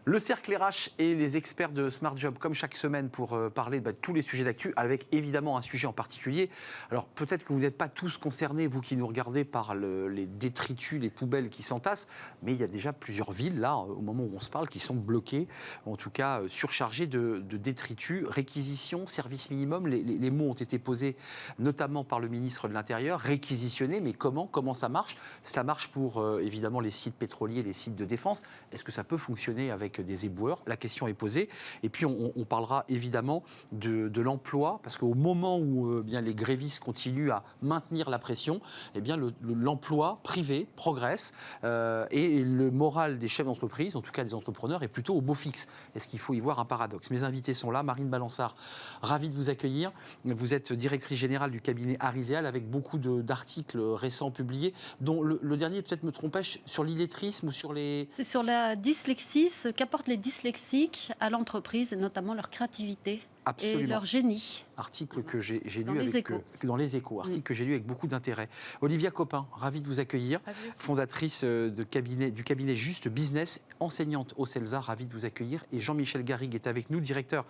Le cercle RH et les experts de Smart Job, comme chaque semaine, pour parler de tous les sujets d'actu, avec évidemment un sujet en particulier. Alors peut-être que vous n'êtes pas tous concernés, vous qui nous regardez, par les détritus, les poubelles qui s'entassent, mais il y a déjà plusieurs villes, là, au moment où on se parle, qui sont bloquées, en tout cas surchargées de détritus. Réquisition, service minimum, les mots ont été posés notamment par le ministre de l'Intérieur. Réquisitionner, mais comment ça marche? Ça marche pour évidemment les sites pétroliers, les sites de défense. Est-ce que ça peut fonctionner avec des éboueurs? La question est posée. Et puis on parlera évidemment de l'emploi, parce qu'au moment où bien les grévistes continuent à maintenir la pression, eh bien l'emploi privé progresse et le moral des chefs d'entreprise, en tout cas des entrepreneurs, est plutôt au beau fixe. Est-ce qu'il faut y voir un paradoxe? Mes invités sont là. Marine Balançard, ravie de vous accueillir. Vous êtes directrice générale du cabinet Ariséal, avec beaucoup d'articles récents publiés, dont le dernier, peut-être me trompais, sur l'illettrisme ou sur les... C'est sur la dyslexie, ce qu'apportent les dyslexiques à l'entreprise, et notamment leur créativité. Absolument. Et leur génie. Article que j'ai lu dans les Échos. Dans les Échos, article que j'ai lu avec beaucoup d'intérêt. Olivia Copin, ravie de vous accueillir, fondatrice du cabinet Juste Business, enseignante au CELSA, ravie de vous accueillir. Et Jean-Michel Garrigue est avec nous, directeur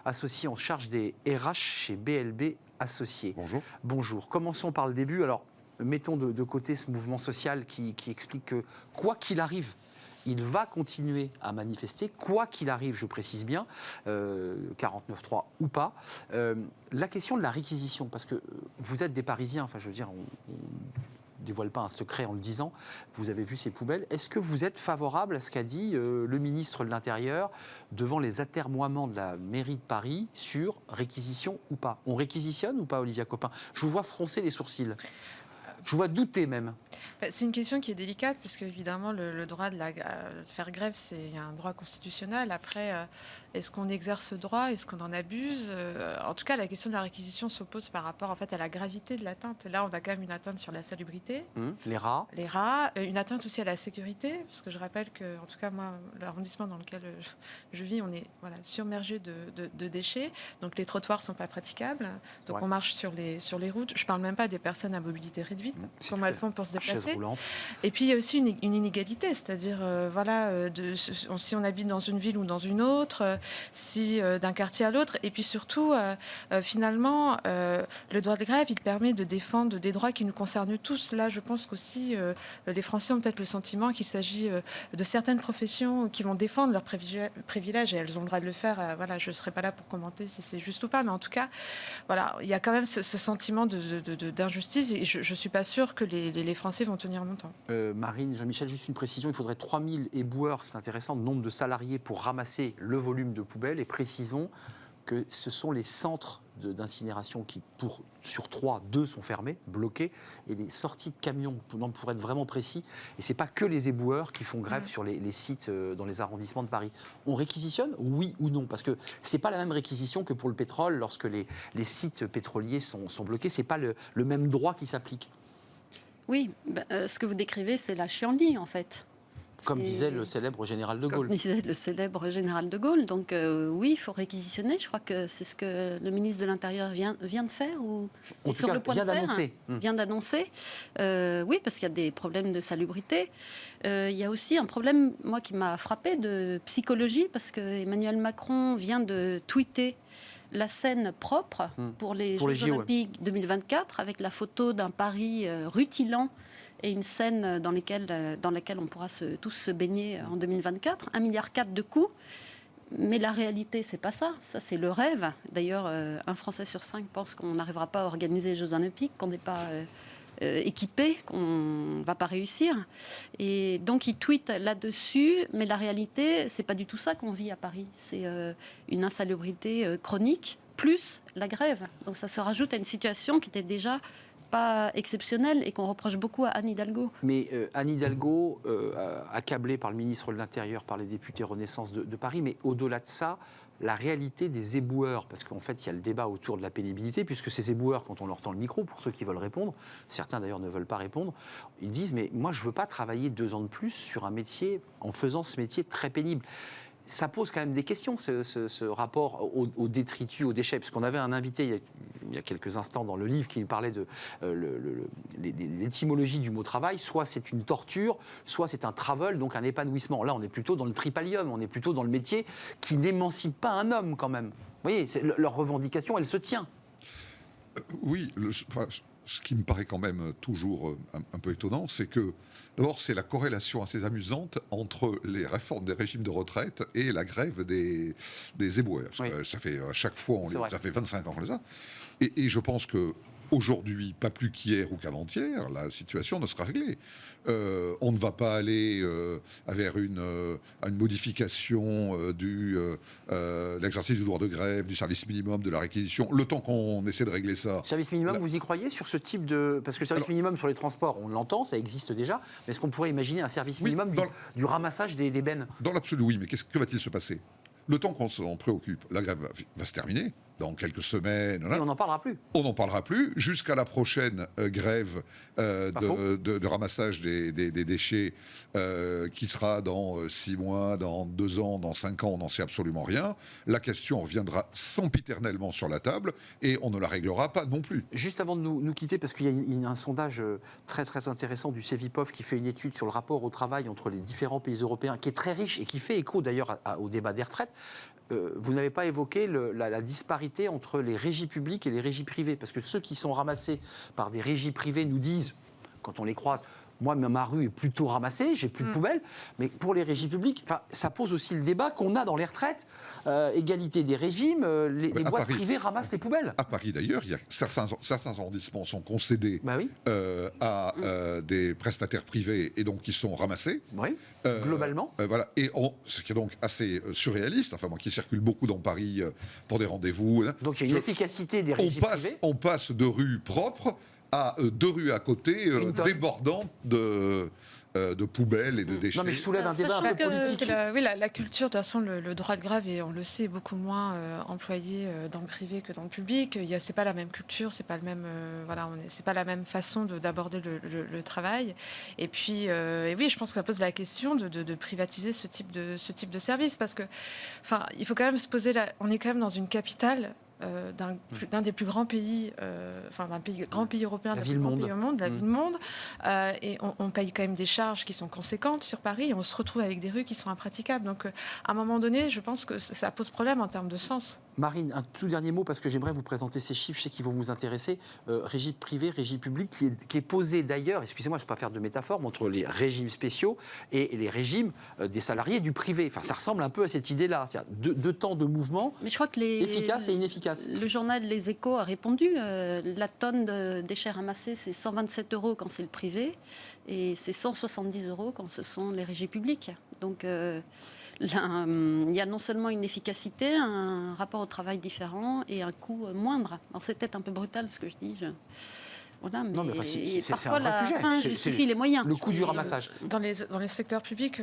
associé en charge des RH chez BLB Associés. Bonjour. Bonjour. Commençons par le début. Alors, mettons de côté ce mouvement social qui explique que, quoi qu'il arrive, il va continuer à manifester, quoi qu'il arrive, je précise bien, 49.3 ou pas. La question de la réquisition, parce que vous êtes des Parisiens, enfin je veux dire, on ne dévoile pas un secret en le disant, vous avez vu ces poubelles. Est-ce que vous êtes favorable à ce qu'a dit le ministre de l'Intérieur devant les atermoiements de la mairie de Paris sur réquisition ou pas? On réquisitionne ou pas, Olivia Copin? Je vous vois froncer les sourcils. Je vois douter même. C'est une question qui est délicate, puisque évidemment le droit de faire grève, c'est un droit constitutionnel. Après, est-ce qu'on exerce ce droit? Est-ce qu'on en abuse? En tout cas, la question de la réquisition s'oppose par rapport en fait, à la gravité de l'atteinte. Là, on a quand même une atteinte sur la salubrité. Les rats. Une atteinte aussi à la sécurité, parce que je rappelle que, en tout cas, moi, l'arrondissement dans lequel je vis, on est submergé de déchets. Donc les trottoirs ne sont pas praticables. Donc on marche sur les routes. Je ne parle même pas des personnes à mobilité réduite. Comment elles font pour se déplacer. Et puis il y a aussi une inégalité, c'est-à-dire si on habite dans une ville ou dans une autre, si d'un quartier à l'autre, et puis surtout finalement le droit de grève, il permet de défendre des droits qui nous concernent tous. Là, je pense qu'aussi les Français ont peut-être le sentiment qu'il s'agit de certaines professions qui vont défendre leurs privilèges, et elles ont le droit de le faire. Je ne serai pas là pour commenter si c'est juste ou pas, mais en tout cas, il y a quand même ce sentiment d'injustice, et je ne suis pas sûre que les Français vont tenir longtemps. Marine, Jean-Michel, juste une précision, il faudrait 3000 éboueurs, c'est intéressant, le nombre de salariés pour ramasser le volume de poubelles, et précisons que ce sont les centres d'incinération qui, sur 3, 2 sont fermés, bloqués, et les sorties de camions, pour être vraiment précis, et ce n'est pas que les éboueurs qui font grève sur les sites dans les arrondissements de Paris. On réquisitionne, oui ou non? Parce que ce n'est pas la même réquisition que pour le pétrole, lorsque les sites pétroliers sont bloqués, ce n'est pas le même droit qui s'applique. Oui, ce que vous décrivez, c'est la chienlit, en fait. Comme disait le célèbre général de Gaulle. Comme disait le célèbre général de Gaulle. Donc oui, il faut réquisitionner. Je crois que c'est ce que le ministre de l'Intérieur vient de faire, ou est sur le point de faire. Vient d'annoncer. Oui, parce qu'il y a des problèmes de salubrité. Il y a aussi un problème, moi, qui m'a frappé, de psychologie, parce que Emmanuel Macron vient de tweeter la scène propre pour les Jeux Olympiques 2024, avec la photo d'un Paris rutilant et une scène dans laquelle on pourra tous se baigner en 2024. 1,4 milliard de coûts. Mais la réalité, c'est pas ça. Ça, c'est le rêve. D'ailleurs, un Français sur 5 pense qu'on n'arrivera pas à organiser les Jeux Olympiques, qu'on n'est pas équipé, qu'on ne va pas réussir. Et donc, il tweet là-dessus. Mais la réalité, c'est pas du tout ça qu'on vit à Paris. C'est une insalubrité chronique, plus la grève. Donc, ça se rajoute à une situation qui était déjà pas exceptionnelle et qu'on reproche beaucoup à Anne Hidalgo. Mais Anne Hidalgo, accablée par le ministre de l'Intérieur, par les députés Renaissance de Paris, mais au-delà de ça, la réalité des éboueurs, parce qu'en fait, il y a le débat autour de la pénibilité, puisque ces éboueurs, quand on leur tend le micro, pour ceux qui veulent répondre, certains d'ailleurs ne veulent pas répondre, ils disent « mais moi, je ne veux pas travailler 2 ans de plus sur un métier, en faisant ce métier très pénible ». ça pose quand même des questions, ce rapport aux détritus, aux déchets. Parce qu'on avait un invité il y a quelques instants dans le livre qui nous parlait de l'étymologie du mot travail. Soit c'est une torture, soit c'est un travel, donc un épanouissement. Là, on est plutôt dans le tripalium, on est plutôt dans le métier qui n'émancipe pas un homme quand même. Vous voyez, leur revendication, elle se tient. Oui, ce qui me paraît quand même toujours un peu étonnant, c'est que, d'abord, c'est la corrélation assez amusante entre les réformes des régimes de retraite et la grève des éboueurs. Oui. Ça fait à chaque fois, ça fait 25 ans qu'on les a. Et je pense que aujourd'hui, pas plus qu'hier ou qu'avant-hier, la situation ne sera réglée. On ne va pas aller vers une modification de l'exercice du droit de grève, du service minimum, de la réquisition, le temps qu'on essaie de régler ça. Service minimum, vous y croyez sur ce type de... Parce que le service minimum sur les transports, on l'entend, ça existe déjà, mais est-ce qu'on pourrait imaginer un service minimum du ramassage des bennes? Dans l'absolu, oui, mais que va-t-il se passer? Le temps qu'on s'en préoccupe, la grève va se terminer dans quelques semaines. Et on n'en parlera plus. On n'en parlera plus jusqu'à la prochaine grève de ramassage des déchets qui sera dans 6 mois, dans 2 ans, dans 5 ans, on n'en sait absolument rien. La question reviendra sempiternellement sur la table et on ne la réglera pas non plus. Juste avant de nous quitter, parce qu'il y a un sondage très très intéressant du Cevipof qui fait une étude sur le rapport au travail entre les différents pays européens, qui est très riche et qui fait écho d'ailleurs au débat des retraites. Vous n'avez pas évoqué la disparité entre les régies publiques et les régies privées, parce que ceux qui sont ramassés par des régies privées nous disent, quand on les croise, moi, ma rue est plutôt ramassée, j'ai plus de poubelles. Mais pour les régies publiques, ça pose aussi le débat qu'on a dans les retraites. Égalité des régimes, les boîtes privées ramassent les poubelles. À Paris, d'ailleurs, il y a certains arrondissements sont concédés à des prestataires privés et donc qui sont ramassés. Oui, globalement. Voilà. Et ce qui est donc assez surréaliste, enfin, moi qui circule beaucoup dans Paris pour des rendez-vous. Donc il y a une efficacité des régies privées. On passe de rues propres à 2 rues à côté débordantes de poubelles et de déchets. Non, mais je soulève un débat un peu politique. La culture, de toute façon, le droit de grève, et on le sait, beaucoup moins employé dans le privé que dans le public. C'est pas la même culture, c'est pas le même, c'est pas la même façon d'aborder le travail. Et puis, oui, je pense que ça pose la question de privatiser ce type de service, parce que, il faut quand même se poser. On est quand même dans une capitale. D'un des plus grands pays, d'un grand pays européen, d'un des plus grands pays au monde, la ville-monde, et on paye quand même des charges qui sont conséquentes sur Paris, et on se retrouve avec des rues qui sont impraticables. Donc, à un moment donné, je pense que ça pose problème en termes de sens. Marine, un tout dernier mot, parce que j'aimerais vous présenter ces chiffres, je sais qu'ils vont vous intéresser. Régie privée, régie publique, qui est posée d'ailleurs, excusez-moi, je ne vais pas faire de métaphore, entre les régimes spéciaux et les régimes des salariés du privé. Ça ressemble un peu à cette idée-là. C'est-à-dire deux temps de mouvement, mais je crois que efficace et inefficace. Le journal Les Échos a répondu. La tonne de déchets ramassés, c'est 127 € quand c'est le privé, et c'est 170 € quand ce sont les régies publiques. Donc, il y a non seulement une efficacité, un rapport au travail différent et un coût moindre. Alors c'est peut-être un peu brutal ce que je dis. Voilà, mais, c'est parfois la fin justifie les moyens. Le coût du ramassage. Dans les secteurs publics,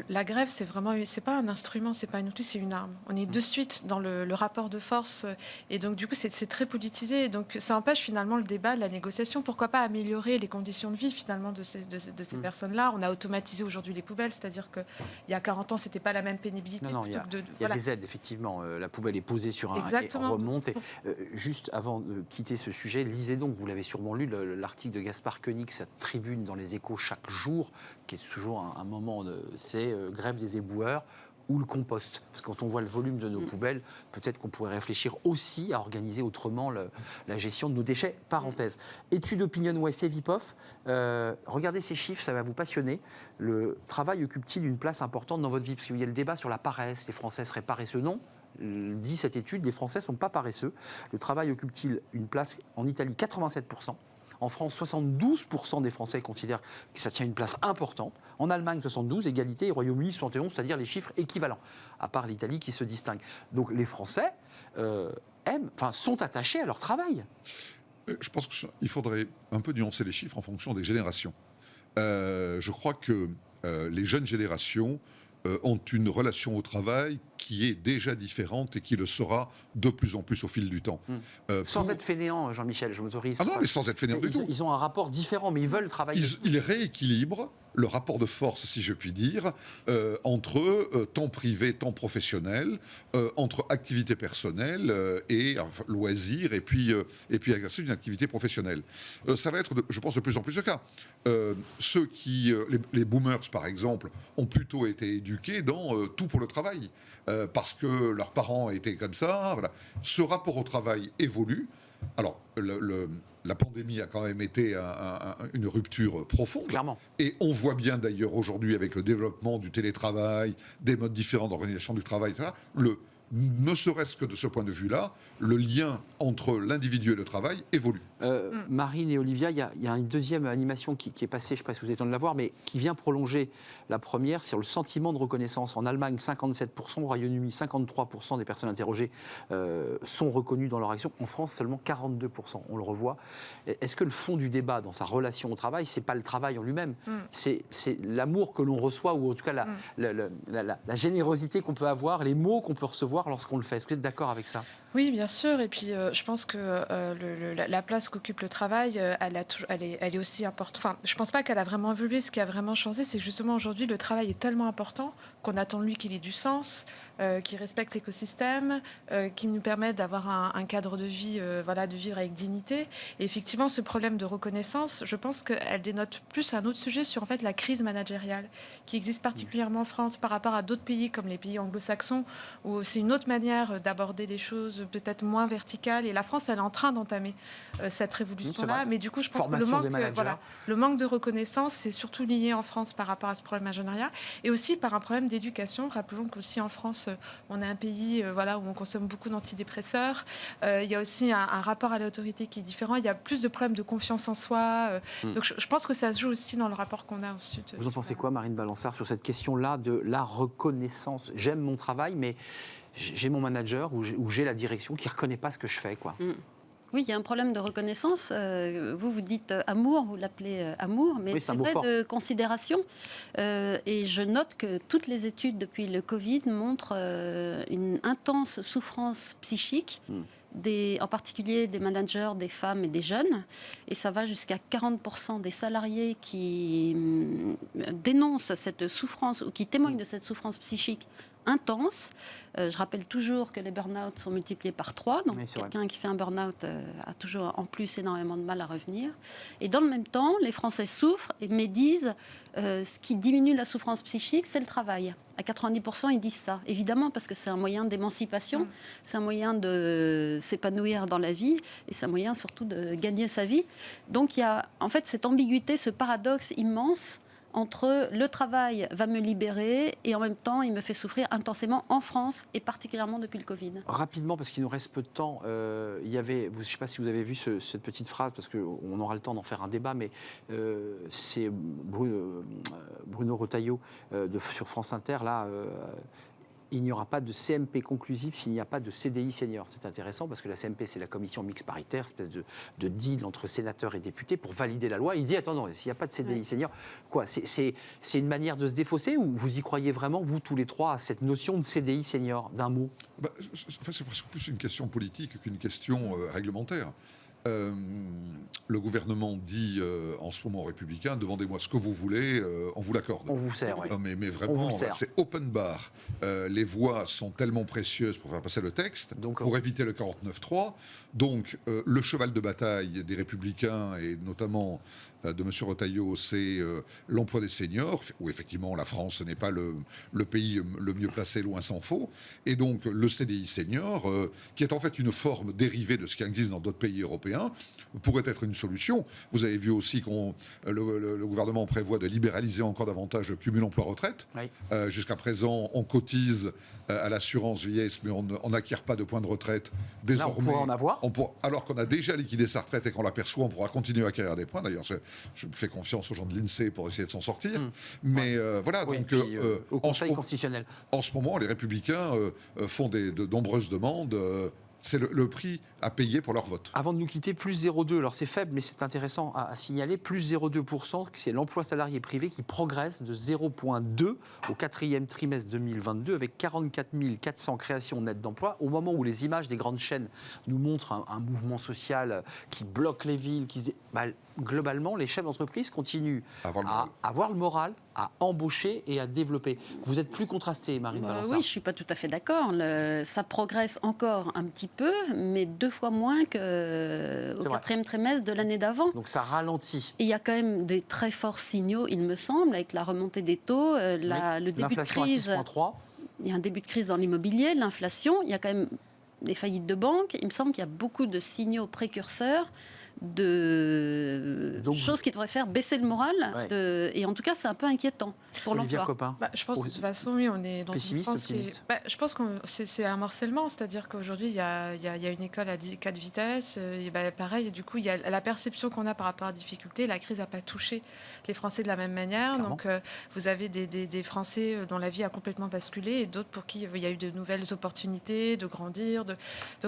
la grève, c'est pas un instrument, c'est pas un outil, c'est une arme. On est de suite dans le rapport de force, et donc du coup c'est très politisé. Donc ça empêche finalement le débat, la négociation. Pourquoi pas améliorer les conditions de vie finalement de ces personnes-là? On a automatisé aujourd'hui les poubelles, c'est-à-dire qu'il y a 40 ans c'était pas la même pénibilité. Non, il y a des aides effectivement. La poubelle est posée sur un et on remonte. Et, juste avant de quitter ce sujet, lisez donc, vous l'avez sûrement lu, l'article de Gaspard Koenig, sa tribune dans les Échos chaque jour, qui est toujours un moment, c'est grève des éboueurs ou le compost. Parce que quand on voit le volume de nos poubelles, peut-être qu'on pourrait réfléchir aussi à organiser autrement la gestion de nos déchets. Parenthèse. Étude Opinionway Cevipof. Regardez ces chiffres, ça va vous passionner. Le travail occupe-t-il une place importante dans votre vie? Parce qu'il y a le débat sur la paresse. Les Français seraient paresseux? Non. Dit cette étude, les Français ne sont pas paresseux. Le travail occupe-t-il une place? En Italie, 87%. En France, 72% des Français considèrent que ça tient une place importante. En Allemagne, 72%, égalité. Et au Royaume-Uni, 71%, c'est-à-dire les chiffres équivalents, à part l'Italie qui se distingue. Donc les Français sont attachés à leur travail. Je pense qu'il faudrait un peu nuancer les chiffres en fonction des générations. Je crois que les jeunes générations ont une relation au travail qui est déjà différente et qui le sera de plus en plus au fil du temps. Sans être fainéant, Jean-Michel, je m'autorise. Ah non, mais sans être fainéant du tout. Ils ont un rapport différent, mais ils veulent travailler. Ils rééquilibrent le rapport de force, si je puis dire, entre temps privé, temps professionnel, entre activité personnelle et loisirs, et puis exercer une activité professionnelle. Ça va être, je pense, de plus en plus le cas. Ceux qui, les boomers par exemple, ont plutôt été éduqués dans tout pour le travail, parce que leurs parents étaient comme ça. Voilà. Ce rapport au travail évolue. Alors, la pandémie a quand même été une rupture profonde. Clairement. Et on voit bien d'ailleurs aujourd'hui avec le développement du télétravail, des modes différents d'organisation du travail, etc., ne serait-ce que de ce point de vue-là, le lien entre l'individu et le travail évolue. Marine et Olivia, il y a une deuxième animation qui est passée, je ne sais pas si vous êtes en train de la voir, mais qui vient prolonger la première sur le sentiment de reconnaissance. En Allemagne, 57%, au Royaume-Uni, 53% des personnes interrogées sont reconnues dans leur action. En France, seulement 42%, on le revoit. Est-ce que le fond du débat dans sa relation au travail, c'est pas le travail en lui-même, c'est l'amour que l'on reçoit, ou en tout cas la générosité qu'on peut avoir, les mots qu'on peut recevoir lorsqu'on le fait. Est-ce que vous êtes d'accord avec ça ? Oui, bien sûr. Et puis, je pense que la place qu'occupe le travail, elle est aussi importante. Enfin, je ne pense pas qu'elle a vraiment évolué. Ce qui a vraiment changé, c'est que justement aujourd'hui, le travail est tellement important qu'on attend de lui qu'il ait du sens, qu'il respecte l'écosystème, qu'il nous permette d'avoir un cadre de vie, de vivre avec dignité. Et effectivement, ce problème de reconnaissance, je pense qu'elle dénote plus un autre sujet sur en fait la crise managériale qui existe particulièrement en France par rapport à d'autres pays comme les pays anglo-saxons, où c'est une autre manière d'aborder les choses, peut-être moins verticale. Et la France, elle est en train d'entamer cette révolution-là. Mais du coup, je pense que le manque de reconnaissance, c'est surtout lié en France par rapport à ce problème managérial et aussi par un problème d'éducation. Rappelons qu'aussi en France, on est un pays où on consomme beaucoup d'antidépresseurs. Il y a aussi un rapport à l'autorité qui est différent. Il y a plus de problèmes de confiance en soi. Donc, je pense que ça se joue aussi dans le rapport qu'on a ensuite. Vous en pensez quoi, Marine Balançard, sur cette question-là de la reconnaissance ? J'aime mon travail, mais j'ai mon manager ou j'ai la direction qui ne reconnaît pas ce que je fais, quoi. Oui, il y a un problème de reconnaissance. Vous dites amour, vous l'appelez amour, mais c'est vrai de considération. Et je note que toutes les études depuis le Covid montrent une intense souffrance psychique, en particulier des managers, des femmes et des jeunes. Et ça va jusqu'à 40% des salariés qui dénoncent cette souffrance ou qui témoignent de cette souffrance psychique intense. Je rappelle toujours que les burn-out sont multipliés par 3. Donc, quelqu'un qui fait un burn-out a toujours en plus énormément de mal à revenir. Et dans le même temps, les Français souffrent, mais disent ce qui diminue la souffrance psychique, c'est le travail. À 90%, ils disent ça. Évidemment, parce que c'est un moyen d'émancipation, c'est un moyen de s'épanouir dans la vie, et c'est un moyen surtout de gagner sa vie. Donc, il y a en fait cette ambiguïté, ce paradoxe immense entre le travail va me libérer et en même temps il me fait souffrir intensément en France et particulièrement depuis le Covid. Rapidement, parce qu'il nous reste peu de temps, je ne sais pas si vous avez vu cette petite phrase, parce qu'on aura le temps d'en faire un débat, mais c'est Bruno Retailleau sur France Inter, là... il n'y aura pas de CMP conclusif s'il n'y a pas de CDI senior. C'est intéressant parce que la CMP, c'est la commission mixte paritaire, espèce de deal entre sénateurs et députés pour valider la loi. Il dit, attends, s'il n'y a pas de CDI senior, quoi, c'est une manière de se défausser ou vous y croyez vraiment, vous tous les trois, à cette notion de CDI senior, d'un mot ? C'est presque plus une question politique qu'une question réglementaire. Le gouvernement dit en ce moment aux Républicains, demandez-moi ce que vous voulez, on vous l'accorde. On vous sert, oui. Non, mais vraiment, c'est open bar. Les voix sont tellement précieuses pour faire passer le texte, pour éviter le 49-3. Donc, le cheval de bataille des Républicains, et notamment de M. Retailleau, c'est l'emploi des seniors, où effectivement la France n'est pas le pays le mieux placé, loin s'en faut. Et donc, le CDI senior, qui est en fait une forme dérivée de ce qui existe dans d'autres pays européens, pourrait être une solution. Vous avez vu aussi que le gouvernement prévoit de libéraliser encore davantage le cumul emploi-retraite. Oui. Jusqu'à présent, on cotise à l'assurance vieillesse, mais on n'acquiert pas de points de retraite. Désormais, là, on pourra en avoir. Alors qu'on a déjà liquidé sa retraite et qu'on l'aperçoit, on pourra continuer à acquérir des points. D'ailleurs, je fais confiance aux gens de l'INSEE pour essayer de s'en sortir. Mais voilà, oui, donc au Conseil constitutionnel. En ce moment, les Républicains font de nombreuses demandes C'est le prix à payer pour leur vote. Avant de nous quitter, plus 0,2, alors c'est faible, mais c'est intéressant à signaler, plus 0,2%, c'est l'emploi salarié privé qui progresse de 0,2 au 4e trimestre 2022, avec 44 400 créations nettes d'emplois, au moment où les images des grandes chaînes nous montrent un mouvement social qui bloque les villes, globalement, les chefs d'entreprise continuent à avoir le moral, à embaucher et à développer. Vous êtes plus contrasté, Marine Balançard. Oui, je ne suis pas tout à fait d'accord. Ça progresse encore un petit peu, mais 2 fois moins qu'au 4e trimestre de l'année d'avant. Donc ça ralentit. Et il y a quand même des très forts signaux, il me semble, avec la remontée des taux, le début de crise. À 6,3. Il y a un début de crise dans l'immobilier, l'inflation, il y a quand même des faillites de banques. Il me semble qu'il y a beaucoup de signaux précurseurs de choses qui devraient faire baisser le moral. Et en tout cas, c'est un peu inquiétant pour l'emploi. Je pense que de toute façon, oui, on est dans pessimiste, une France optimiste. Je pense que c'est un morcellement, c'est-à-dire qu'aujourd'hui, il y a une école à 4 vitesses. Et pareil, du coup, il y a la perception qu'on a par rapport à la difficulté. La crise n'a pas touché les Français de la même manière. Clairement. Donc, vous avez des Français dont la vie a complètement basculé et d'autres pour qui il y a eu de nouvelles opportunités de grandir. Donc,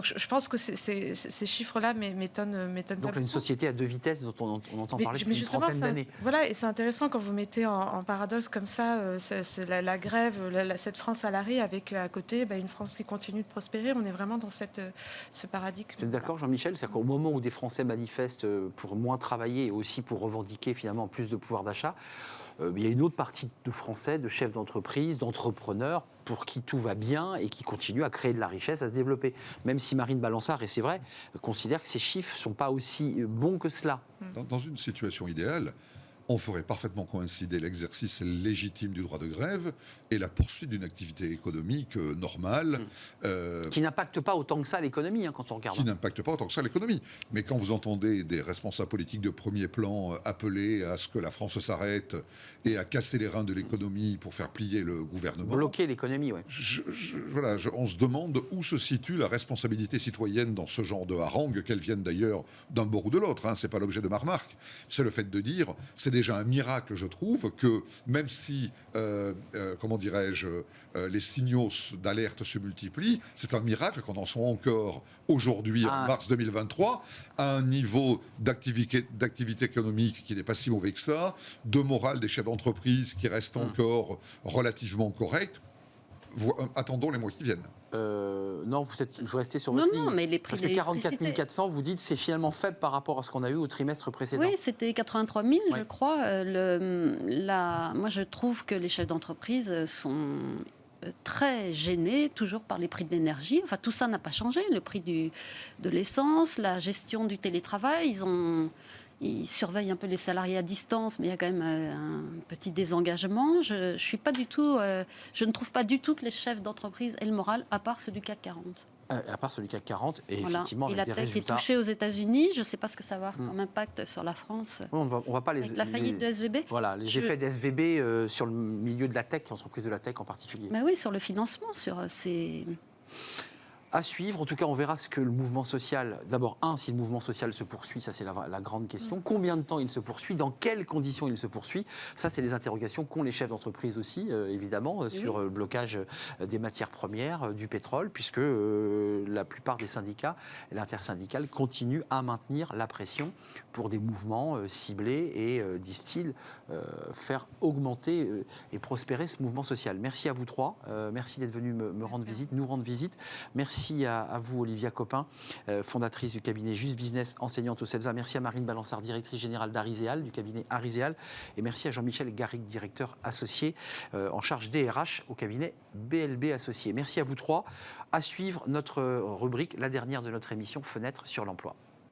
je pense que ces chiffres-là m'étonnent pas. Une société à 2 vitesses dont on entend parler depuis une trentaine d'années. Voilà, et c'est intéressant quand vous mettez en paradoxe comme ça c'est la grève, cette France salariée avec à côté une France qui continue de prospérer. On est vraiment dans ce paradigme. Vous êtes d'accord, Jean-Michel? C'est-à-dire qu'au moment où des Français manifestent pour moins travailler et aussi pour revendiquer finalement plus de pouvoir d'achat, il y a une autre partie de Français, de chefs d'entreprise, d'entrepreneurs, pour qui tout va bien et qui continuent à créer de la richesse, à se développer. Même si Marine Balançard, et c'est vrai, considère que ces chiffres ne sont pas aussi bons que cela. Dans une situation idéale, on ferait parfaitement coïncider l'exercice légitime du droit de grève et la poursuite d'une activité économique normale. Qui n'impacte pas autant que ça l'économie, quand on regarde. Qui n'impacte pas autant que ça l'économie. Mais quand vous entendez des responsables politiques de premier plan appeler à ce que la France s'arrête et à casser les reins de l'économie pour faire plier le gouvernement... Bloquer l'économie, oui. On se demande où se situe la responsabilité citoyenne dans ce genre de harangue, qu'elle vienne d'ailleurs d'un bord ou de l'autre. Ce n'est pas l'objet de ma remarque. C'est le fait de dire... C'est déjà un miracle, je trouve, que même si, les signaux d'alerte se multiplient, c'est un miracle qu'on en soit encore aujourd'hui, en mars 2023, à un niveau d'activité économique qui n'est pas si mauvais que ça, de morale des chefs d'entreprise qui reste encore relativement correct. Attendons les mois qui viennent. Non, vous restez sur votre ligne. Non, mais les prix parce que 44 400, vous dites, c'est finalement faible par rapport à ce qu'on a eu au trimestre précédent. Oui, c'était 83 000, je crois. Moi, je trouve que les chefs d'entreprise sont très gênés, toujours par les prix de l'énergie. Enfin, tout ça n'a pas changé. Le prix de l'essence, la gestion du télétravail, ils surveillent un peu les salariés à distance, mais il y a quand même un petit désengagement. Je ne trouve pas du tout que les chefs d'entreprise aient le moral, à part ceux du CAC 40. À part celui du CAC 40, et voilà. effectivement, et avec la des tech résultats... est touchée aux États-Unis. Je ne sais pas ce que ça va avoir comme impact sur la France. On va pas avec la faillite de SVB. Voilà, les effets de SVB sur le milieu de la tech, l'entreprise de la tech en particulier. Ben oui, sur le financement, sur ces... À suivre, en tout cas, on verra ce que le mouvement social... D'abord, si le mouvement social se poursuit, ça c'est la grande question. Combien de temps il se poursuit? Dans quelles conditions il se poursuit? Ça, c'est les interrogations qu'ont les chefs d'entreprise aussi, évidemment, sur le blocage des matières premières, du pétrole, puisque la plupart des syndicats, l'intersyndicale, continuent à maintenir la pression pour des mouvements ciblés et, disent-ils, faire augmenter et prospérer ce mouvement social. Merci à vous trois. Merci d'être venus nous rendre visite. Merci à vous, Olivia Copin, fondatrice du cabinet Just Business, enseignante au CELSA. Merci à Marine Balançard, directrice générale d'Ariséal, du cabinet Ariséal. Et merci à Jean-Michel Garrigue, directeur associé en charge DRH au cabinet BLB Associés. Merci à vous trois. À suivre notre rubrique, la dernière de notre émission, Fenêtre sur l'emploi.